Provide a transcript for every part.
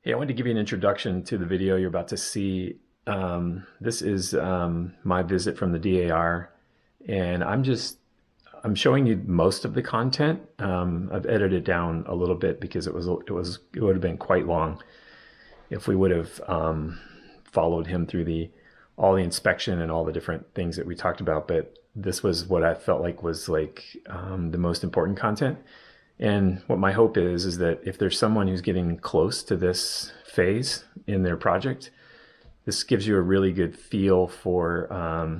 Hey, I wanted to give you an introduction to the video you're about to see. This is my visit from the DAR, and I'm showing you most of the content. I've edited it down a little bit because it would have been quite long if we would have followed him through all the inspection and all the different things that we talked about. But this was what I felt like was the most important content. And what my hope is that if there's someone who's getting close to this phase in their project, this gives you a really good feel for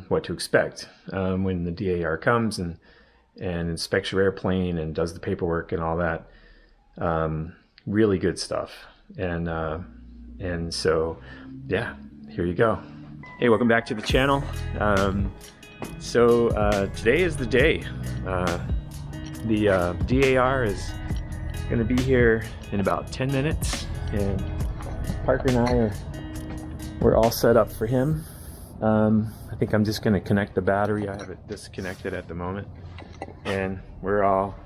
what to expect when the DAR comes and inspects your airplane and does the paperwork and all that. Really good stuff. And so, yeah, here you go. Hey, welcome back to the channel. Today is the day. The DAR is going to be here in about 10 minutes, and Parker and we're all set up for him. I think I'm just going to connect the battery. I have it disconnected at the moment, and we're all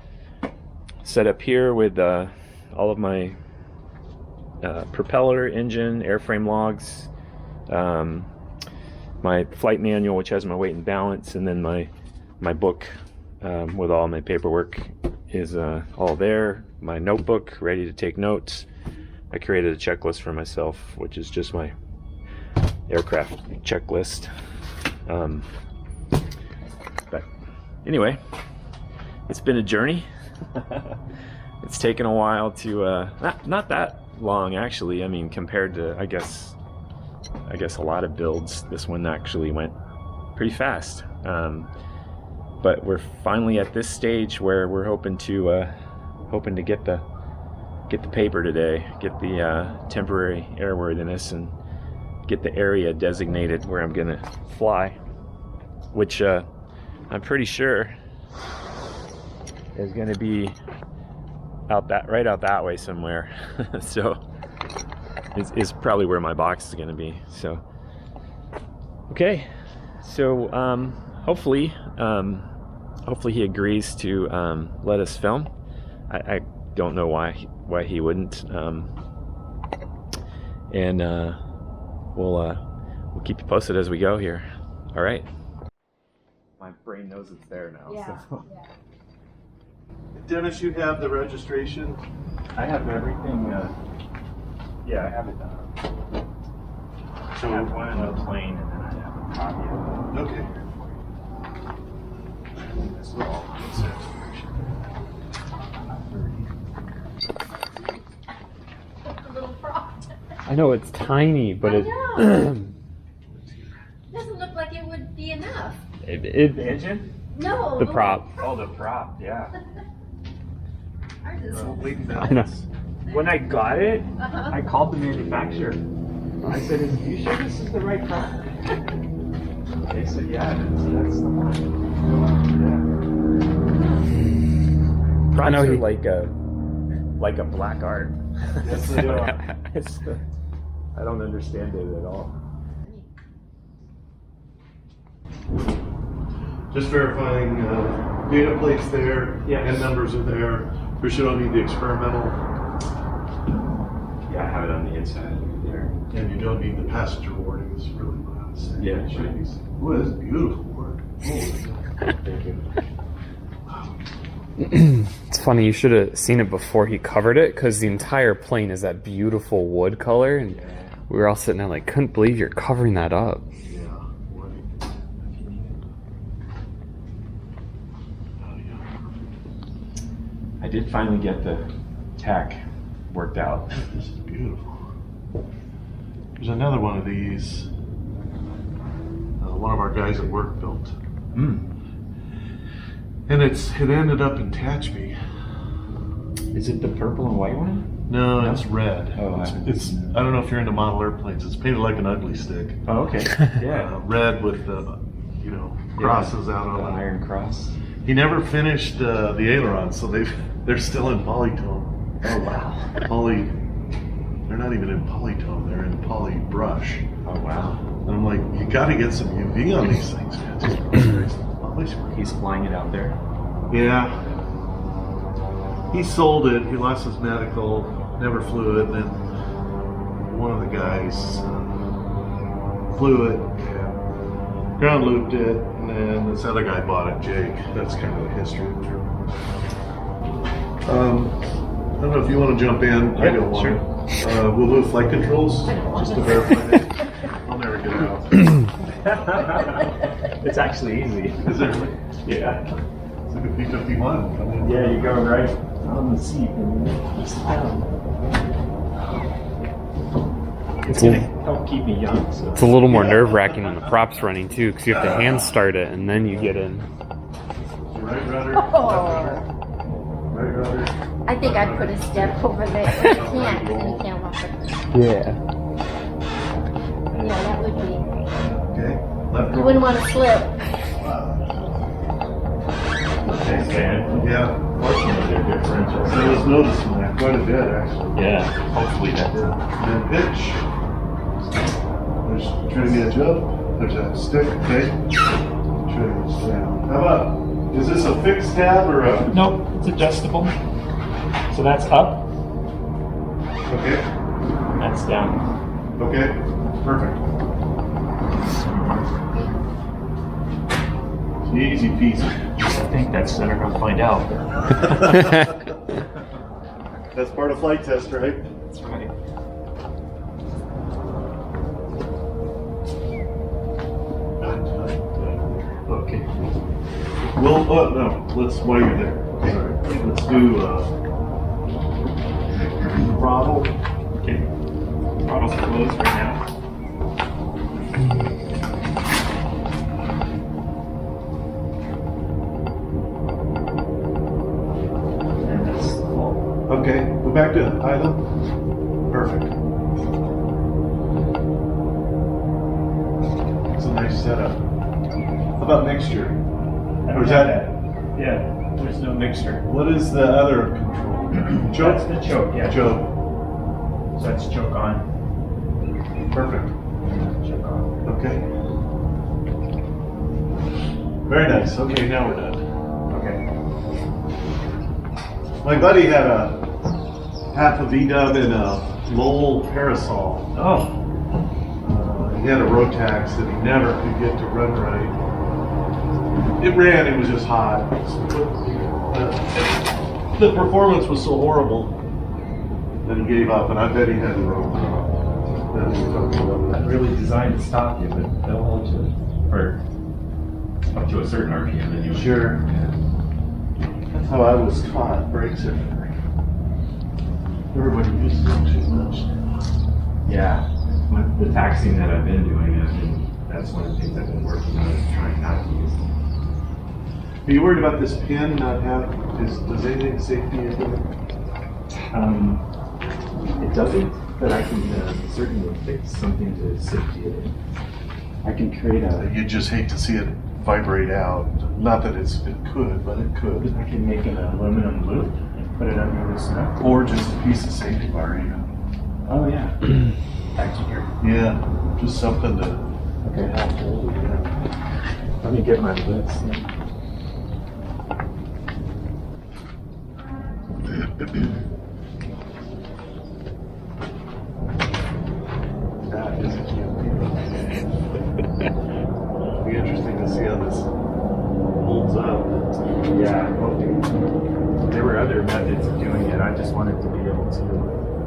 set up here with all of my propeller, engine, airframe logs, my flight manual, which has my weight and balance, and then my book with all my paperwork is all there. My notebook ready to take notes. I created a checklist for myself, which is just my aircraft checklist. But anyway, it's been a journey. It's taken a while to not that long actually. I mean, compared to I guess a lot of builds, this one actually went pretty fast. But we're finally at this stage where we're hoping to get the paper today, get the temporary airworthiness, and get the area designated where I'm gonna fly, which I'm pretty sure is gonna be right out that way somewhere. So it's probably where my box is gonna be. So okay, so hopefully he agrees to let us film. I don't know why he wouldn't. We'll keep you posted as we go here. All right. My brain knows it's there now. Yeah. So. Yeah. Dennis, you have the registration? I have everything. Yeah, I have it done. So I have one on the plane, and then I have a copy of it. Okay. This is all on this Little frog. I know it's tiny, but it doesn't look like it would be enough. The engine? No. the prop. Oh, the prop, yeah. Ours is. Weight and I know. balance. When I got it, Uh-huh. I called the manufacturer. I said, "Are you sure this is the right prop?" They said, "Yeah, that's the one." Yeah. Props I know are he- like a black art. Yes, they are. I don't understand it at all. Just verifying data plates there, Yes. and numbers are there. We should all need the experimental, Yeah, I have it on the inside there. and you don't need the passenger warning. Is really what I was saying. Yeah, It should right. be. Boy, that's beautiful work. Holy Thank you. It's funny, you should have seen it before he covered it, because the entire plane is that beautiful wood color, and we were all sitting there like, couldn't believe you're covering that up. yeah. Right. Oh, yeah. I did finally get the tack worked out. This is beautiful. There's another one of these. One of our guys at work built. And it ended up in Tatchby. Is it the purple and white one? No, it's red. Oh, it's I don't know if you're into model airplanes. It's painted like an ugly stick. Oh, okay. Yeah. Red with the, crosses out The on it. iron cross. He never finished the ailerons, so they're still in polytone. Oh, wow. They're not even in polytone. They're in poly brush. Oh, wow. And I'm like, you got to get some UV on these things, man. Just frustrates the polish. He's flying it out there. Yeah. He sold it. He lost his medical, never flew it, and then guys flew it, and ground looped it, and then this other guy bought it, Jake. That's kind of the history of the trip. I don't know if you want to jump in. I don't want to. We'll move flight controls just to verify that. I'll never get out. It's actually easy. Is it really? Yeah. It's like a P-51. Come in. Yeah, you go right on the seat and you sit down. It's gonna help keep me young. So. It's a little more nerve-wracking when the prop's running too, because you have to hand start it and then you get in. Right rudder, left rudder. Right rudder. I think I'd put a step over there. You can't walk it. Yeah. Yeah, that would be. Okay, left You roll. wouldn't want to slip. Thanks, man. Yeah. Fortunately, they're differentials. I was noticing that quite a bit, actually. Yeah, hopefully that did. And then pitch. There's trailing edge up. There's that stick, okay? Trailing edge down. How about, is this a fixed tab or a? Nope, it's adjustable. So that's up, Okay, that's down. okay, perfect. Easy peasy. I think that's center. I'll find out. That's part of flight test, right? That's right. Okay. Well, no, let's, while you're there, okay, let's do, throttle. Okay. Throttle's closed right now. And that's full. Okay, go back to idle. Perfect. It's a nice setup. How about mixture? Or is that? Yeah, there's no mixture. What is the other control? Choke? That's the choke, yeah. Choke. So that's choke on. Perfect. Choke on. Okay. Very nice. Okay, now we're done. Okay. My buddy had a half a V-dub and a Lowell parasol. Oh. He had a Rotax that he never could get to run right. It ran, it was just hot. The performance was so horrible that he gave up, and I bet he had the rope. Not really designed to stop you, but they'll hold you. Or up to a certain RPM anyway. Sure. That's how I was taught. Brakes are. Everybody uses them too much. Yeah. The taxing that I've been doing, that's one of the things I've been working on, is trying not to use them. Are you worried about this pin not having? Does anything safety is it? It doesn't, but I can certainly fix something to safety it. I can create You just hate to see it vibrate out. Not that it could, but it could. I can make an aluminum loop and put it under this nut. Or just a piece of safety bar, you know. Oh yeah. Back to here. Yeah, just something to Okay. help hold it down. Let me get my list. That is a cute. It'll be interesting to see how this holds up. Yeah, I'm hoping. There were other methods of doing it. I just wanted to be able to,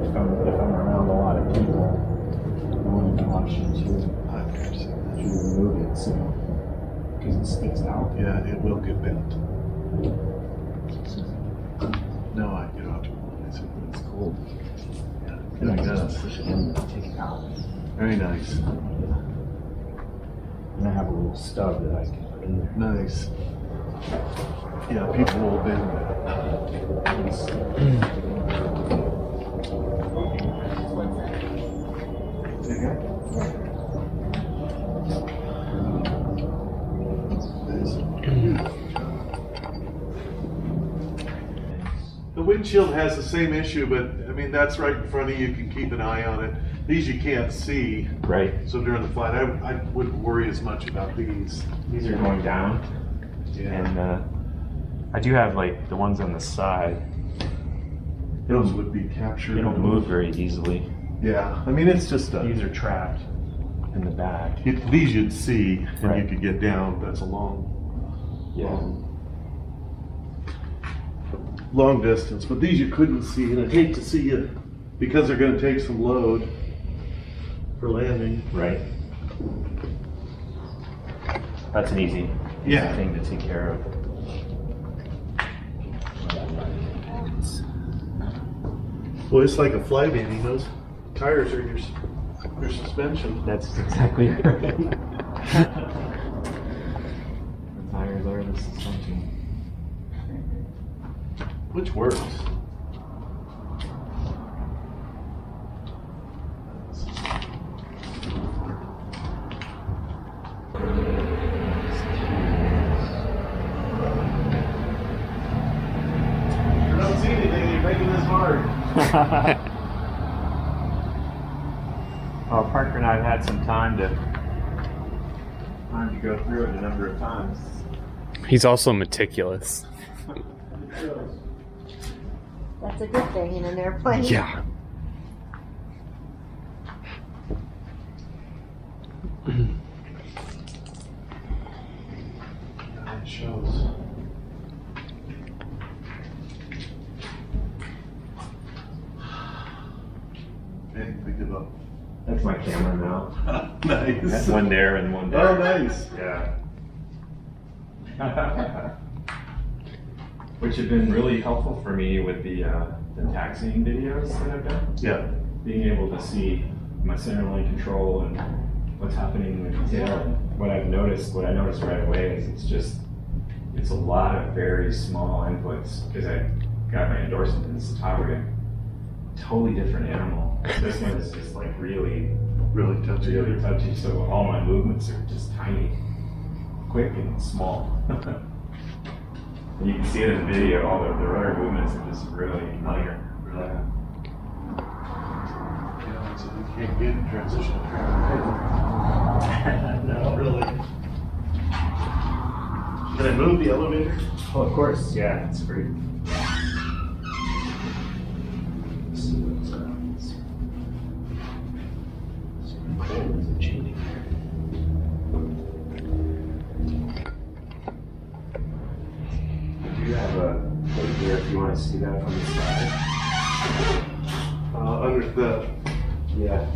if I'm around a lot of people, I wanted an option to remove it, so because it sticks out. Yeah, it will get bent. No, you don't have to realize it, but it's cold. Yeah, And I it just does. push it in and take it out. Very nice. And I have a little stub that I can put in there. Nice. Yeah, people will bend that. The windshield has the same issue, but I mean, that's right in front of you. You can keep an eye on it. These you can't see. Right. So during the flight, I wouldn't worry as much about these. These are going down. Yeah. And I do have like the ones on the side. Those would be captured. They don't move very easily. Yeah, I mean, it's just These are trapped in the back. these you'd see, and Right. you could get down. That's a Yeah. long distance, but these you couldn't see, and I'd hate to see you because they're going to take some load for landing. Right. That's an easy Yeah. thing to take care of. Well, it's like a flybaby. Those tires are your suspension. That's exactly right. The tires are the suspension. Which works. You don't see anything, you're making this hard. Well, Parker and I have had some time to go through it a number of times. He's also meticulous. That's a good thing in an airplane. Yeah. It shows. Hey, we give up. That's my camera now. Nice. That's one there and one there. Oh, nice. Yeah. Which have been really helpful for me with the taxiing videos that I've done. Yeah. Being able to see my center line control and what's happening with the tail. And what I noticed right away is it's a lot of very small inputs because I got my endorsement in this photography. Totally different animal. This one is just like really touchy. really touchy, so all my movements are just tiny, quick and small. And you can see it in the video, all the rudder movements are just really minor. Yeah, so you can't get in transition. No, Really. Can I move the elevator? Oh, of course, yeah, it's free. Do you have a plate there if you want to see that from the side? Under the. Yeah.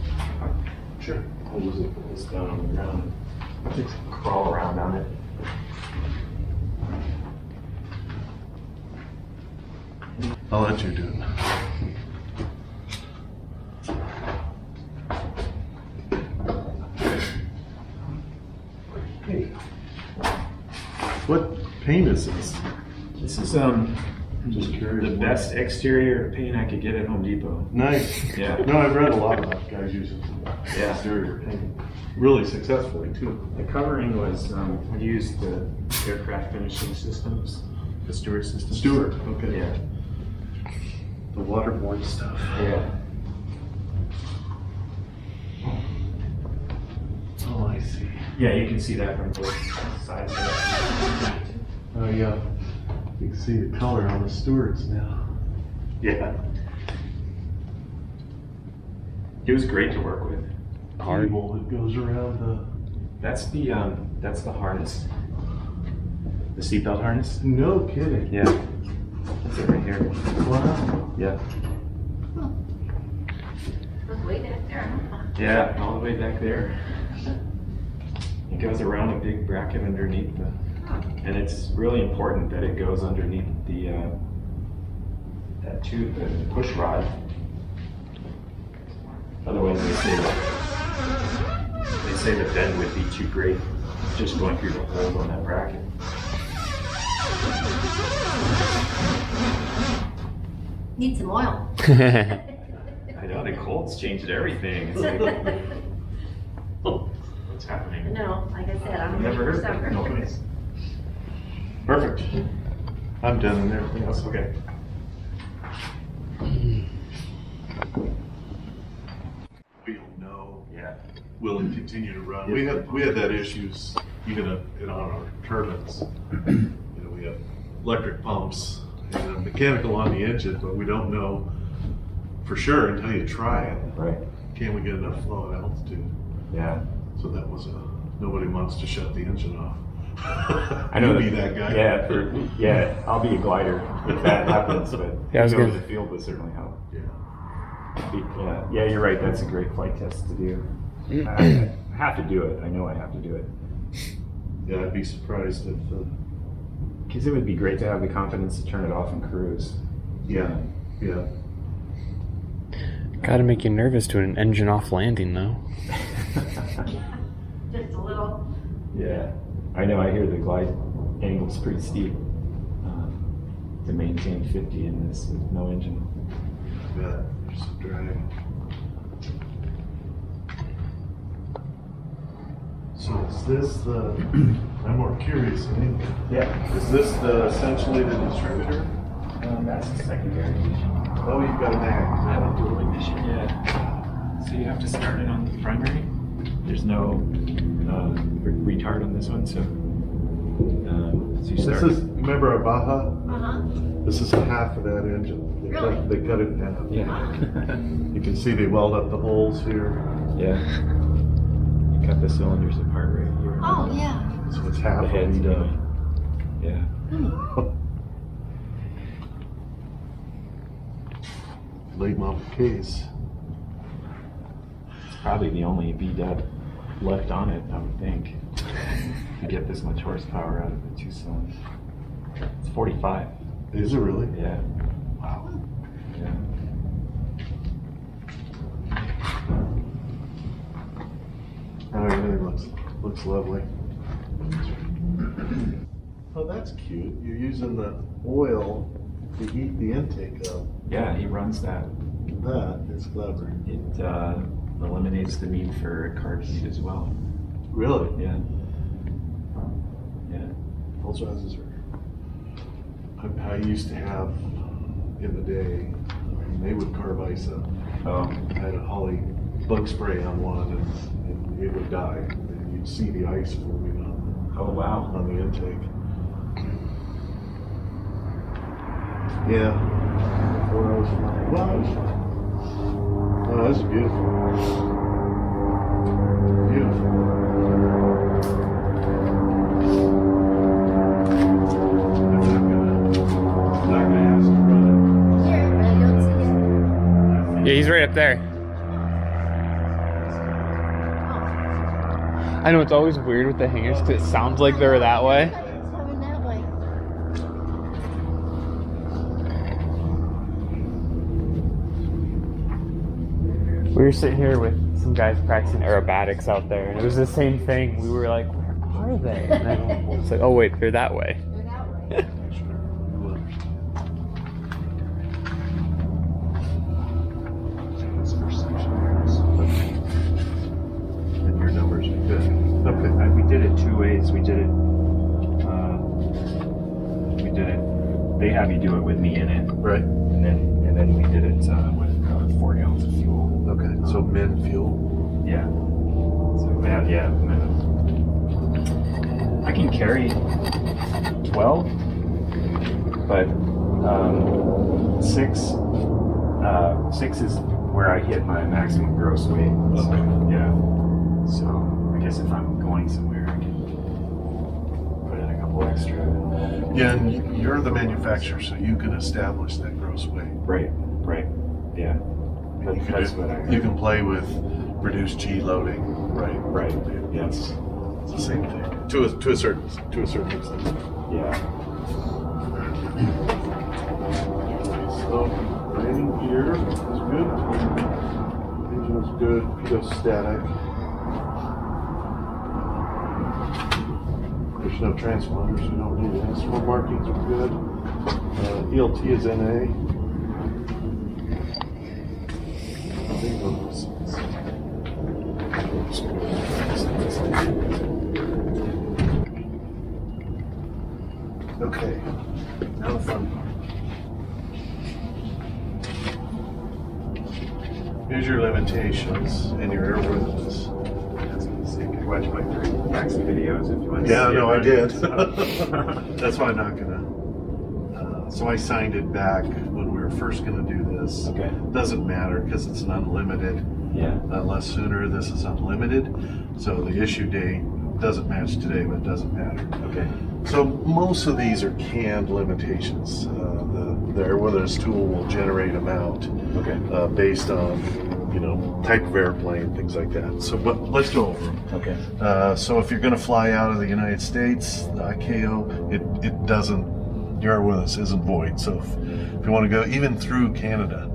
Sure. I'll usually put this down on the ground. Just crawl around on it. I'll let you do it. Hey. What paint is this? This is Just curious. the best exterior paint I could get at Home Depot. Nice. Yeah. No, I've read a lot about guys using Yeah. exterior paint. Really successfully, too. The covering was I used the aircraft finishing systems, the Stewart system. Stewart, okay. Yeah. The waterborne stuff. Yeah. Oh, I see. Yeah, you can see that from both sides. Oh, yeah. You can see the color on the Stewarts now. Yeah. It was great to work with. Hard. Cable that goes around the. That's the harness. The seatbelt harness. No kidding. Yeah. That's it right here. Wow. Yeah. Look way back there. Yeah, all the way back there. It goes around a big bracket underneath the, and it's really important that it goes underneath the that tube, the push rod. Otherwise, they say the bend would be too great, just going through the holes on that bracket. Need some oil. I know the Colts changed everything. It's like, what's happening? No, like I said, I'm Never ready heard for of it. summer. No place. Perfect. I'm done and everything else. Okay. We don't know. Yeah. Will it continue to run? We had that issues even on our turbines. You know, we have electric pumps and mechanical on the engine, but we don't know for sure until you try it. Right. can we get enough flow at altitude? Yeah. So that was nobody wants to shut the engine off. I know You'll be that guy. Yeah, I'll be a glider if that happens, but Yeah, I was going gonna- to the field would certainly help. Yeah. Yeah, you're right. That's a great flight test to do. I have to do it. I know I have to do it. Yeah, I'd be surprised if. Because it would be great to have the confidence to turn it off and cruise. Yeah. Gotta make you nervous doing an engine off landing, though. Just a little. Yeah, I know. I hear the glide angle's pretty steep to maintain 50 in this with no engine. Yeah, there's some drag. So is this the? I'm more curious than anything. Yeah, Is this essentially the distributor? that's the secondary. Oh, you've got an I act. have a dual ignition. Yeah. So you have to start it on the primary. There's no retard on this one, so you start. This is, remember our Baja? Uh-huh. This is half of that engine. They cut it in half. Yeah. You can see they weld up the holes here. Yeah. You cut the cylinders apart right here. Oh, yeah. So it's half The of heads the. anyway. Yeah. Late model case. It's probably the only V-dub left on it, I would think. To get this much horsepower out of the 2-cylinder. It's 45. Is it really? Yeah. Wow. Yeah. Oh, everything looks lovely. Oh, that's cute. You're using the oil to heat the intake up. Yeah, he runs that. That is clever. It eliminates the need for carb heat as well. Really? Yeah. Yeah. Pulse risers are. I used to have in the day. They would carb ice up. Oh. I had a Holly bug spray on one, and it would die. And you'd see the ice forming Oh wow. on the intake. Yeah. Before I was flying. Well, I was flying. Oh, this is beautiful. Beautiful. I'm not gonna ask to run Here, I don't see it. Yeah, he's right up there. Oh. I know it's always weird with the hangers because it sounds like they're that way. It's coming that way. We were sitting here with some guys practicing aerobatics out there, and it was the same thing. We were like, where are they? And then it's like, oh wait, they're that way. They're that way. And your numbers are good. Okay. We did it two ways. We did it. They have you do it with me in it, Right. and then we did it with 4 gallons of fuel. Okay. So min fuel. Yeah. So yeah. I can carry 12, but 6 is where I hit my maximum gross weight. So, yeah. So I guess if I'm going somewhere, I can put in a couple extra. Yeah, and you're the manufacturer, so you can establish that gross weight. Right. Yeah. You That's what I. you can play with reduced G loading, right? Right. Yes. It's the same thing to a certain extent. Yeah. So landing gear is good. Engine is good. Pitot static. There's no transponders. You don't need any. Small markings are good. ELT is NA. Okay, now the fun part. Here's your limitations and your airworthiness. So you can watch my 3 taxi videos if you want to Yeah, see no, it. I did. That's why I'm not gonna. So I signed it back when we were first gonna do this. Okay. Doesn't matter because it's an unlimited. Yeah. Unless sooner, this is unlimited. So the issue date doesn't match today, but it doesn't matter. Okay. So most of these are canned limitations. The Airworthiness tool will generate them out based on, type of airplane, things like that. So, but let's go over them. Okay. So if you're going to fly out of the United States, the ICAO, it doesn't, your Airworthiness isn't void. So if you want to go even through Canada,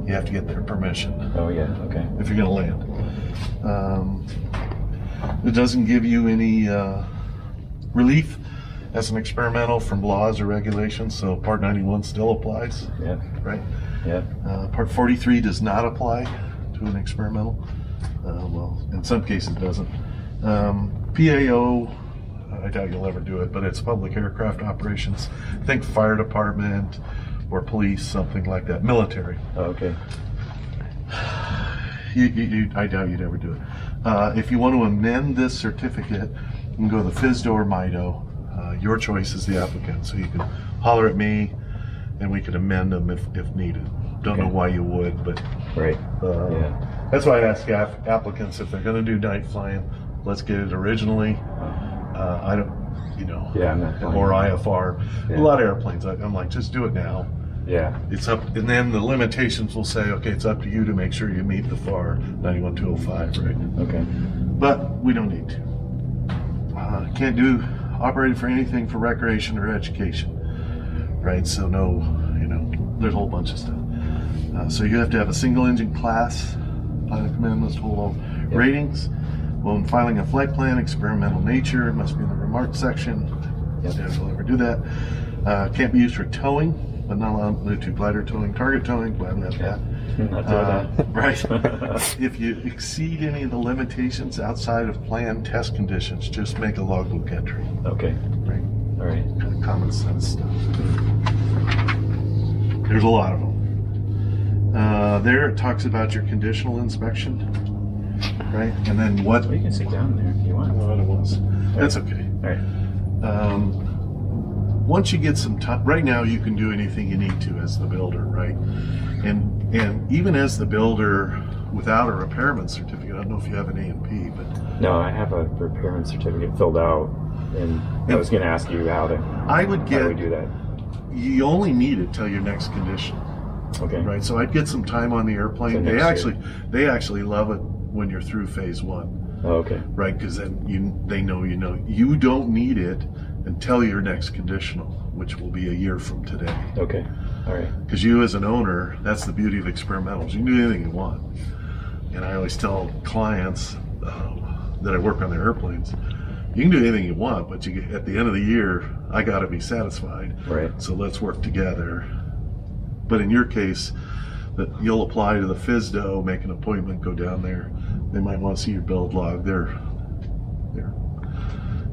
you have to get their permission. Oh yeah. Okay. If you're going to land. It doesn't give you any relief as an experimental from laws or regulations, so Part 91 still applies. Yeah. Right? Yeah. Part 43 does not apply to an experimental. Well, in some cases it doesn't. PAO, I doubt you'll ever do it, but it's public aircraft operations. Think fire department or police, something like that. Military. Oh, okay. I doubt you'd ever do it. If you want to amend this certificate, you can go to the FSDO or MIDO. Your choice is the applicant, so you can holler at me, and we can amend them if needed. Don't know why you would, but Right. that's why I ask applicants if they're going to do night flying. Let's get it originally. I don't, Yeah, I'm not flying. or IFR. Yeah. A lot of airplanes. I'm like, just do it now. Yeah. It's up, and then the limitations will say, okay, it's up to you to make sure you meet the FAR 91205, right? Okay. But we don't need to. Can't do operated for anything for recreation or education, right? So no, there's a whole bunch of stuff. So you have to have a single engine class. Pilot command must hold all ratings. When filing a flight plan, experimental nature must be in the remarks section. If you'll ever do that. Can't be used for towing, but not allowed to glider towing, target towing, blah, blah, blah. Not doing that. Right. If you exceed any of the limitations outside of planned test conditions, just make a logbook entry. Okay. Right. All right. Kind of common sense stuff. There's a lot of them. There it talks about your conditional inspection, right? And then what? Well, you can sit down there if you want. What it was. That's okay. All right. Once you get some time, right now you can do anything you need to as the builder, right? And even as the builder without a repairman certificate, I don't know if you have an A&P, but No, I have a repairman certificate filled out, and I was going to ask you how I would do we get, do that? you only need it till your next condition, Okay. right? So I'd get some time on the airplane. So They next actually love it when you're through phase one, Oh, okay. right? Because then they know you don't need it until your next conditional, which will be a year from today. Okay. All right. Because you as an owner, that's the beauty of experimentals. You can do anything you want. And I always tell clients that I work on their airplanes, you can do anything you want, but at the end of the year, I got to be satisfied. Right. So let's work together. But in your case, that you'll apply to the FSDO, make an appointment, go down there. They might want to see your build log.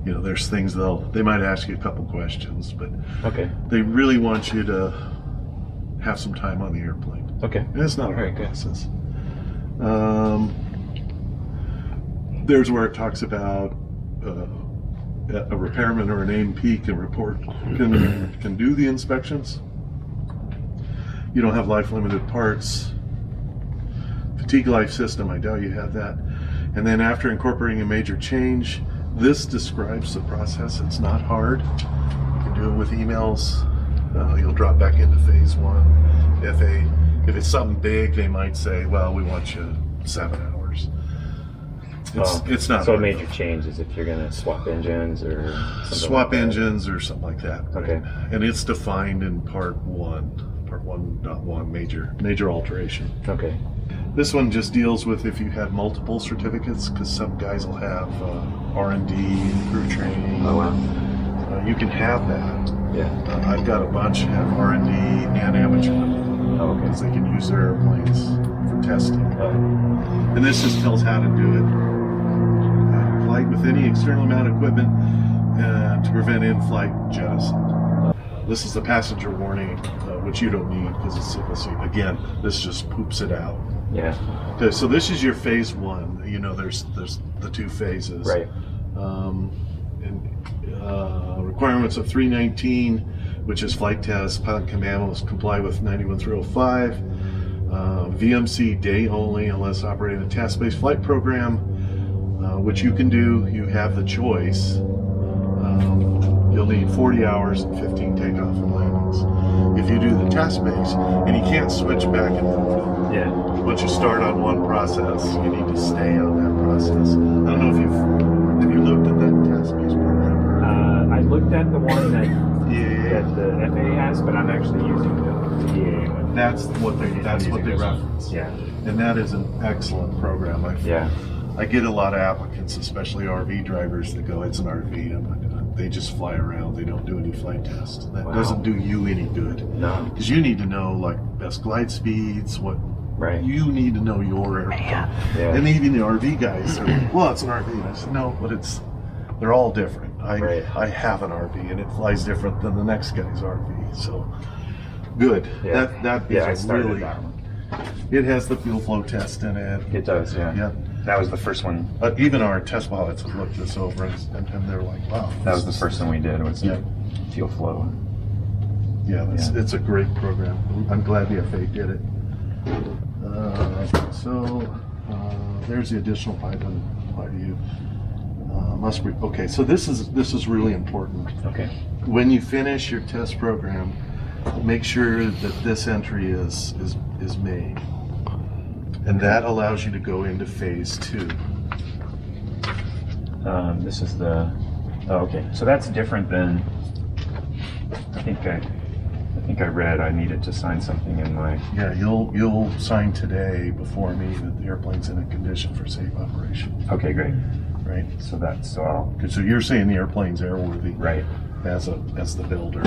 There's things they might ask you a couple questions, but Okay. they really want you to have some time on the airplane. Okay. And it's not a Very hard good. process. There's where it talks about a repairman or an A&P can do the inspections. You don't have life limited parts. Fatigue life system, I doubt you have that. And then after incorporating a major change, this describes the process. It's not hard. You can do it with emails. You'll drop back into phase one. If it's something big, they might say, well, we want you 7 hours. It's not So a hard. major change is if you're going to swap engines or something Swap like that. engines or something like that. right? Okay. And it's defined in part 1.1, major alteration. Okay. This one just deals with if you have multiple certificates, because some guys will have R&D, crew training. Oh, wow. You can have that. Yeah. I've got a bunch that have R&D and amateur, Oh, okay. because they can use their airplanes for testing. And this just tells how to do it. Flight with any external mount equipment to prevent in-flight jettison. This is the passenger warning, which you don't need because it's single seat. Again, this just poops it out. Yeah. Okay, so this is your phase one. There's the two phases. Right. Requirements of 319, which is flight test. Pilot command must comply with 91305. VMC day only unless operating a task-based flight program, which you can do. You have the choice. You'll need 40 hours and 15 takeoff and landings. If you do the task-based, and you can't switch back and forth. Yeah. Once you start on one process, you need to stay on that process. I don't know if have you looked at that task-based program? I looked at the one that Yeah. the FAA has, but I'm actually using the DAA one. That's what they reference. Yeah. And that is an excellent program. Yeah. I get a lot of applicants, especially RV drivers, that go, it's an RV. I'm like, they just fly around. They don't do any flight tests. That doesn't do you any good. No. Because you need to know like best glide speeds, what Right. you need to know your airplane. Yeah. And even the RV guys are like, well, it's an RV. And I said, no, but they're all different. I have an RV and it flies different than the next guy's RV. So good. Yeah. That Yeah, I is started really, that one. it has the fuel flow test in it. It does, yeah. Yeah. That was the first one. Even our test pilots have looked this over and they're like, wow. That was the first one we did. Was Yeah. fuel flow. Yeah, Yeah. it's a great program. I'm glad the FAA did it. There's the additional 500 you. Must be okay. So this is really important. Okay. When you finish your test program, make sure that this entry is made, and that allows you to go into phase 2. This is the. Oh, okay. So that's different than. I think I read I needed to sign something in my. Yeah, you'll sign today before me that the airplane's in a condition for safe operation. Okay, great. Right. So I'll. So you're saying the airplane's airworthy, Right. as the builder.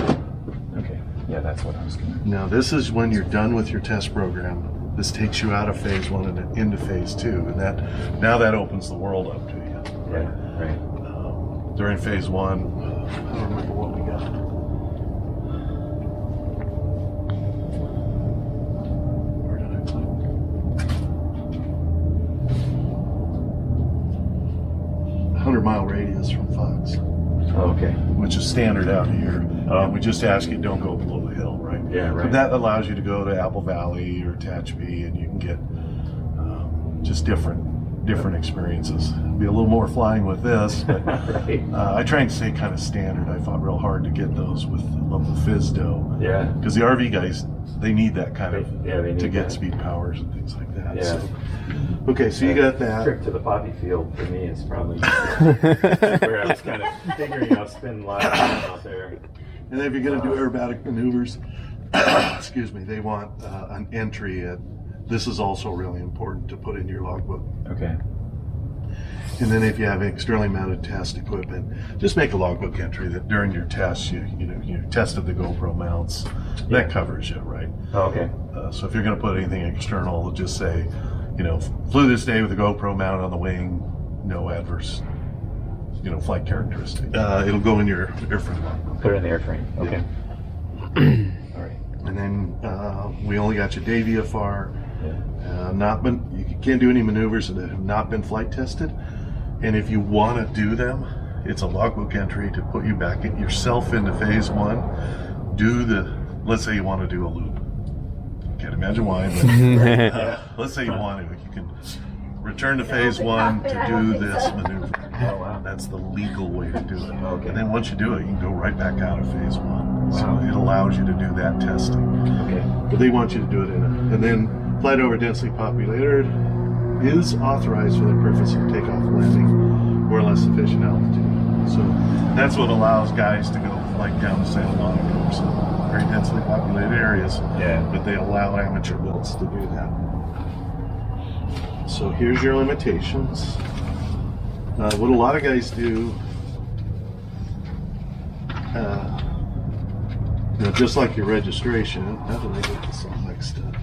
Okay. Yeah, that's what I was gonna. Now this is when you're done with your test program. This takes you out of phase 1 and into phase 2, and that opens the world up to you. Yeah. Right. During phase 1, I don't remember what we got. Where did I put it? 100-mile radius from Fox, Oh, okay. which is standard out here. Oh. And we just ask you don't go below the hill, right? Yeah. Right. But that allows you to go to Apple Valley or Tehachapi, and you can get just different experiences. Be a little more flying with this, but Right. I try and stay kind of standard. I fought real hard to get those with the local FISDO, Yeah. because the RV guys, they need that kind of They need to get that. speed powers and things like that. Yeah. So, okay, so you got that. Trip to the poppy field for me is probably where I was kind of figuring I'll spend live out there. And then if you're going to do aerobatic maneuvers, excuse me, they want an entry at. This is also really important to put in your logbook. Okay. And then if you have externally mounted test equipment, just make a logbook entry that during your test you tested the GoPro mounts. That covers you, right? Oh, okay. So if you're going to put anything external, just say, flew this day with a GoPro mount on the wing, no adverse, flight characteristic. It'll go in your airframe logbook. Put it in the airframe. Okay. All right. And then we only got your day VFR. Yeah. You can't do any maneuvers that have not been flight tested. And if you want to do them, it's a logbook entry to put you back yourself into phase 1. Let's say you want to do a loop. Can't imagine why, but let's say you want to. You can return to phase 1 to do this maneuver. Oh, wow. That's the legal way to do it. Okay. And then once you do it, you can go right back out of phase 1. So Wow. it allows you to do that testing. Okay. But they want you to do it and then flight over densely populated is authorized for the purpose of takeoff and landing or less sufficient altitude. So that's what allows guys to go like down to Santa Monica or some very densely populated areas. Yeah. But they allow amateur boats to do that. So here's your limitations. What a lot of guys do, just like your registration. How do I get this all mixed up?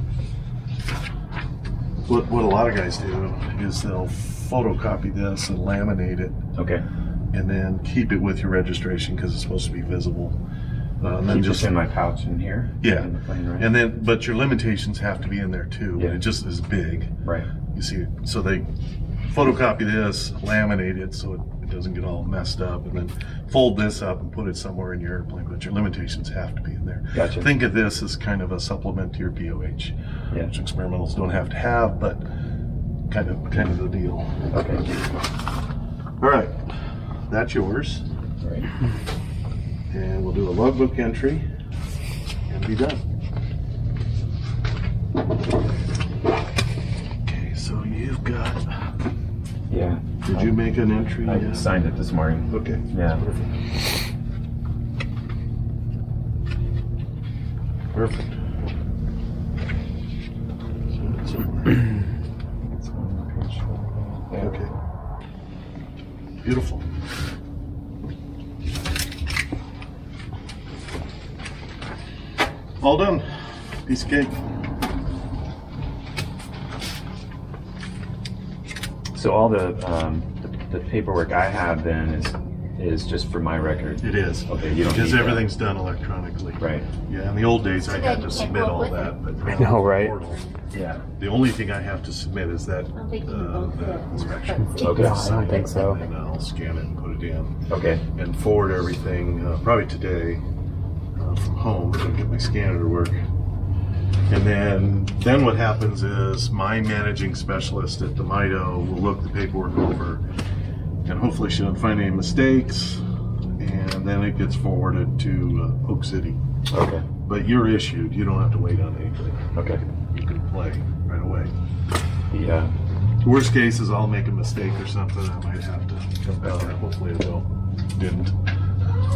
What a lot of guys do is they'll photocopy this and laminate it, Okay. and then keep it with your registration because it's supposed to be visible. And then Keep just this in my pouch in here. yeah, In the plane, right? and then but your limitations have to be in there too. Yeah. It just is big. Right. You see, so they photocopy this, laminate it so it doesn't get all messed up, and then fold this up and put it somewhere in your airplane, but your limitations have to be in there. Gotcha. Think of this as kind of a supplement to your POH, Yeah. which experimentals don't have to have, but kind of the deal. Okay. All right, that's yours. All right. And we'll do a logbook entry and be done. Okay, so you've got, Yeah. did you make an entry? I yet? signed it this morning. Okay. Yeah. Perfect. Okay. Beautiful. All done. Piece of cake. So all the paperwork I have then is just for my record. It is. Okay, you don't because need that. everything's done electronically. Right. Yeah, in the old days I had to Take submit all with that, but I know, right? portal, Yeah. the only thing I have to submit is that I'm thinking both that the- inspection. Okay. No, I don't think so. And I'll scan it and put it in Okay. and forward everything probably today from home to get my scanner to work. And then what happens is my managing specialist at the MIDO will look the paperwork over, and hopefully she doesn't find any mistakes, and then it gets forwarded to Oak City. Okay. But you're issued, you don't have to wait on anything. Okay. You can play right away. Yeah. Worst case is I'll make a mistake or something, I might have to come back. Hopefully it will. Didn't.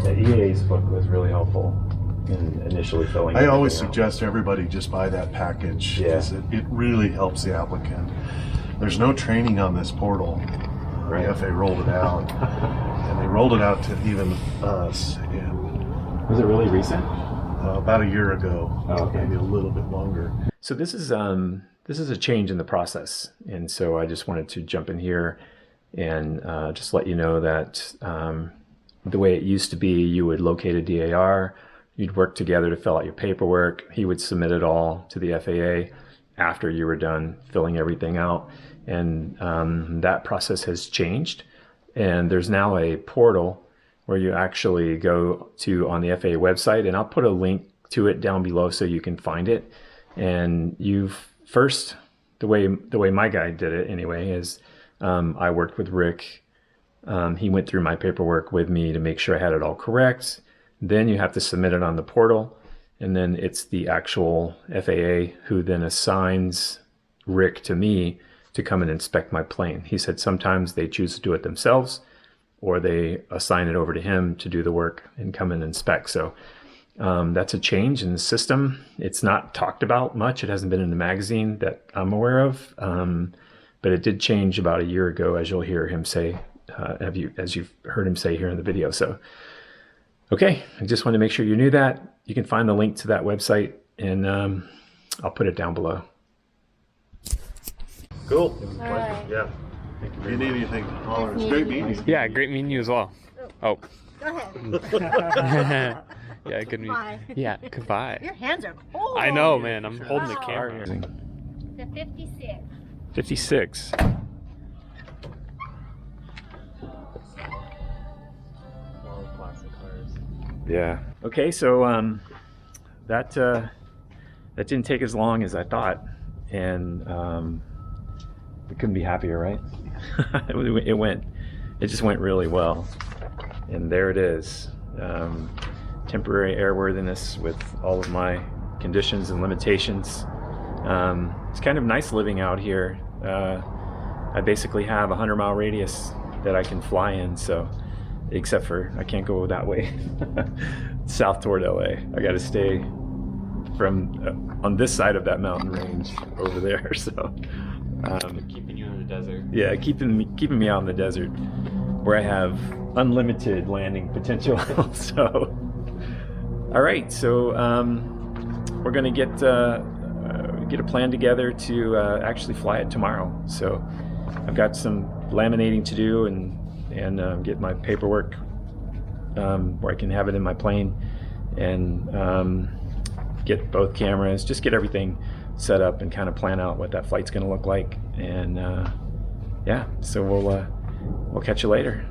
The EA's book was really helpful in initially filling. I always everything out. suggest everybody just buy that package. Yeah. 'Cause it really helps the applicant. There's no training on this portal. Right. The FAA rolled it out, and they rolled it out to even us Was it really recent? about a year ago, Oh, okay. maybe a little bit longer. So this is a change in the process, and so I just wanted to jump in here and just let you know that the way it used to be, you would locate a DAR, you'd work together to fill out your paperwork. He would submit it all to the FAA after you were done filling everything out, and that process has changed. And there's now a portal where you actually go to on the FAA website, and I'll put a link to it down below so you can find it. And the way my guy did it anyway is I worked with Rick. He went through my paperwork with me to make sure I had it all correct. Then you have to submit it on the portal, and then it's the actual FAA who then assigns Rick to me to come and inspect my plane. He said sometimes they choose to do it themselves, or they assign it over to him to do the work and come and inspect. So that's a change in the system. It's not talked about much. It hasn't been in the magazine that I'm aware of, but it did change about a year ago, as you'll hear him say, as you've heard him say here in the video. So, okay, I just wanted to make sure you knew that. You can find the link to that website, and I'll put it down below. Cool. All right. Yeah. If you need anything, holler. It's great meeting you. Yeah, great meeting you as well. Oh. Go ahead. Yeah, good meeting. Bye. Yeah, goodbye. Your hands are cold. I know, man. I'm holding the Wow. camera. The 56. 56. Yeah. Okay, so that didn't take as long as I thought, and we couldn't be happier, right? It just went really well, and there it is. Temporary airworthiness with all of my conditions and limitations. It's kind of nice living out here. I basically have a 100-mile radius that I can fly in, so except for I can't go that way south toward LA. I got to stay from on this side of that mountain range over there. So Keeping you in the desert. yeah, keeping me out in the desert where I have unlimited landing potential. So all right, so we're gonna get a plan together to actually fly it tomorrow. So I've got some laminating to do and get my paperwork where I can have it in my plane, and get both cameras, just get everything set up and kind of plan out what that flight's going to look like. And yeah, so we'll catch you later.